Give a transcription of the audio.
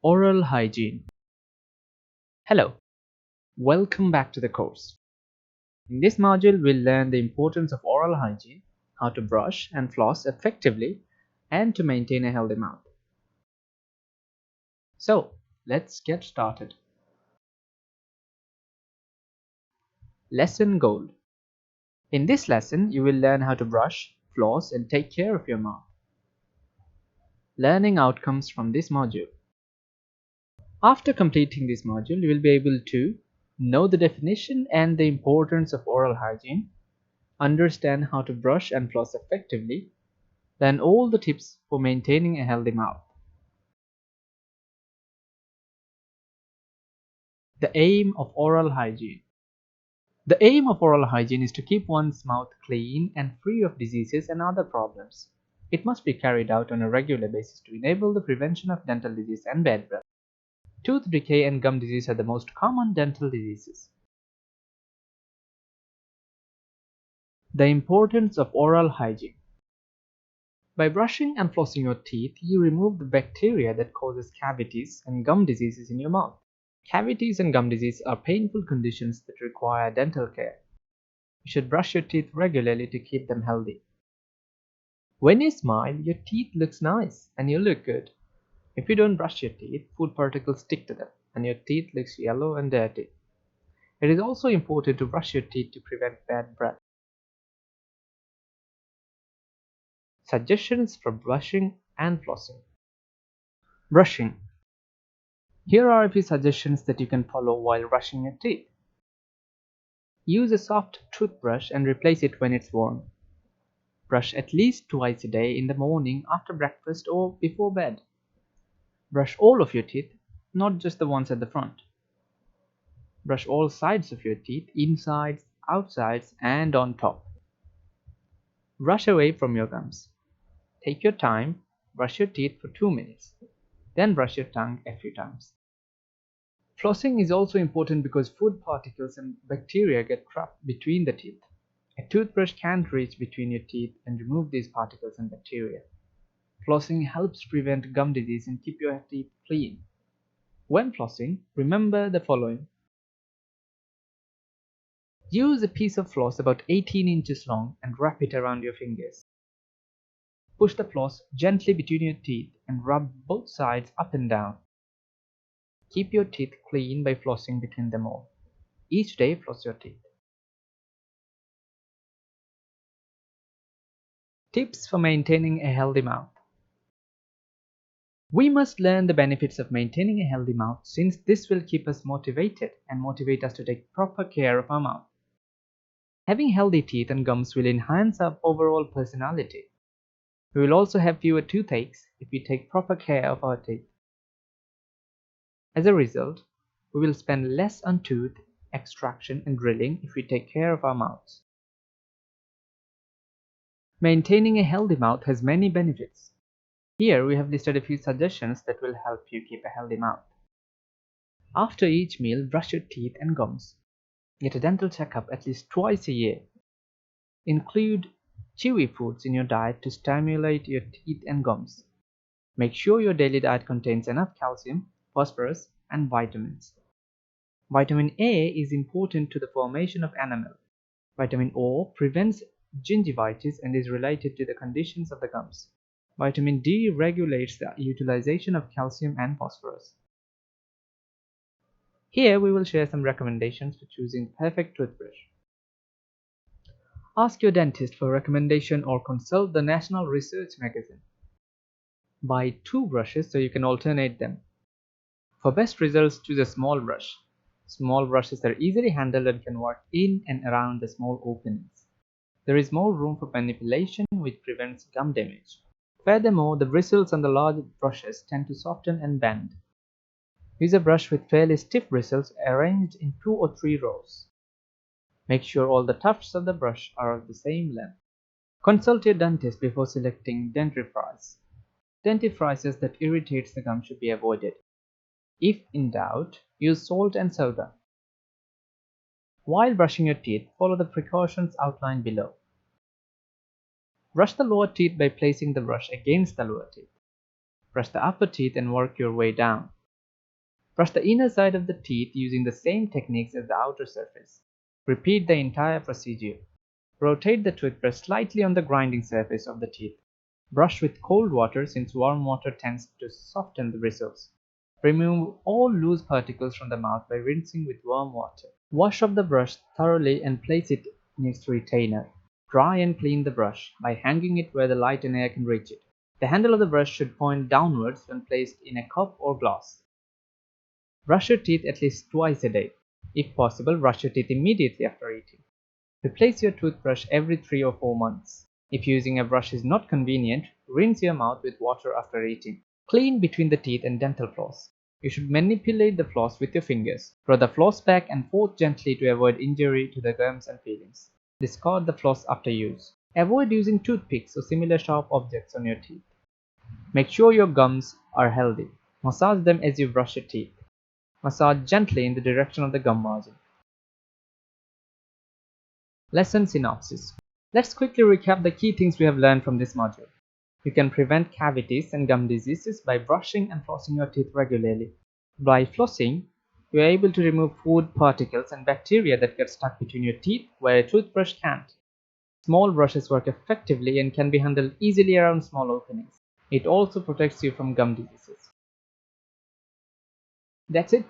Oral Hygiene. Hello, welcome back to the course. In this module, we'll learn the importance of oral hygiene, how to brush and floss effectively, and to maintain a healthy mouth. So, let's get started. Lesson Goal. In this lesson, you will learn how to brush, floss, and take care of your mouth. Learning outcomes from this module. After completing this module, you will be able to know the definition and the importance of oral hygiene, understand how to brush and floss effectively, learn all the tips for maintaining a healthy mouth. The aim of oral hygiene. The aim of oral hygiene is to keep one's mouth clean and free of diseases and other problems. It must be carried out on a regular basis to enable the prevention of dental disease and bad breath. Tooth decay and gum disease are the most common dental diseases. The importance of oral hygiene. By brushing and flossing your teeth, you remove the bacteria that causes cavities and gum diseases in your mouth. Cavities and gum disease are painful conditions that require dental care. You should brush your teeth regularly to keep them healthy. When you smile, your teeth looks nice and you look good. If you don't brush your teeth, food particles stick to them and your teeth looks yellow and dirty. It is also important to brush your teeth to prevent bad breath. Suggestions for brushing and flossing. Brushing. Here are a few suggestions that you can follow while brushing your teeth. Use a soft toothbrush and replace it when it's worn. Brush at least twice a day in the morning, after breakfast, or before bed. Brush all of your teeth, not just the ones at the front. Brush all sides of your teeth, insides, outsides, and on top. Brush away from your gums. Take your time, brush your teeth for 2 minutes. Then brush your tongue a few times. Flossing is also important because food particles and bacteria get trapped between the teeth. A toothbrush can't reach between your teeth and remove these particles and bacteria. Flossing helps prevent gum disease and keep your teeth clean. When flossing, remember the following. Use a piece of floss about 18 inches long and wrap it around your fingers. Push the floss gently between your teeth and rub both sides up and down. Keep your teeth clean by flossing between them all. Each day, floss your teeth. Tips for maintaining a healthy mouth. We must learn the benefits of maintaining a healthy mouth, since this will keep us motivated and motivate us to take proper care of our mouth. Having healthy teeth and gums will enhance our overall personality. We will also have fewer toothaches if we take proper care of our teeth. As a result, we will spend less on tooth extraction and drilling if we take care of our mouths. Maintaining a healthy mouth has many benefits. Here we have listed a few suggestions that will help you keep a healthy mouth. After each meal, brush your teeth and gums. Get a dental checkup at least twice a year. Include chewy foods in your diet to stimulate your teeth and gums. Make sure your daily diet contains enough calcium, phosphorus, and vitamins. Vitamin A is important to the formation of enamel. Vitamin O prevents gingivitis and is related to the conditions of the gums. Vitamin D regulates the utilization of calcium and phosphorus. Here we will share some recommendations for choosing the perfect toothbrush. Ask your dentist for a recommendation or consult the National Research Magazine. Buy 2 brushes so you can alternate them. For best results, choose a small brush. Small brushes are easily handled and can work in and around the small openings. There is more room for manipulation, which prevents gum damage. Furthermore, the bristles on the large brushes tend to soften and bend. Use a brush with fairly stiff bristles arranged in 2 or 3 rows. Make sure all the tufts of the brush are of the same length. Consult your dentist before selecting dentifrice. Dentifrices that irritate the gum should be avoided. If in doubt, use salt and soda. While brushing your teeth, follow the precautions outlined below. Brush the lower teeth by placing the brush against the lower teeth. Brush the upper teeth and work your way down. Brush the inner side of the teeth using the same techniques as the outer surface. Repeat the entire procedure. Rotate the toothbrush slightly on the grinding surface of the teeth. Brush with cold water since warm water tends to soften the bristles. Remove all loose particles from the mouth by rinsing with warm water. Wash off the brush thoroughly and place it in its retainer. Dry and clean the brush by hanging it where the light and air can reach it. The handle of the brush should point downwards when placed in a cup or glass. Brush your teeth at least twice a day. If possible, brush your teeth immediately after eating. Replace your toothbrush every 3 or 4 months. If using a brush is not convenient, rinse your mouth with water after eating. Clean between the teeth and dental floss. You should manipulate the floss with your fingers. Draw the floss back and forth gently to avoid injury to the gums and fillings. Discard the floss after use. Avoid using toothpicks or similar sharp objects on your teeth. Make sure your gums are healthy. Massage them as you brush your teeth. Massage gently in the direction of the gum margin. Lesson synopsis. Let's quickly recap the key things we have learned from this module. You can prevent cavities and gum diseases by brushing and flossing your teeth regularly. By flossing, you are able to remove food particles and bacteria that get stuck between your teeth where a toothbrush can't. Small brushes work effectively and can be handled easily around small openings. It also protects you from gum diseases. That's it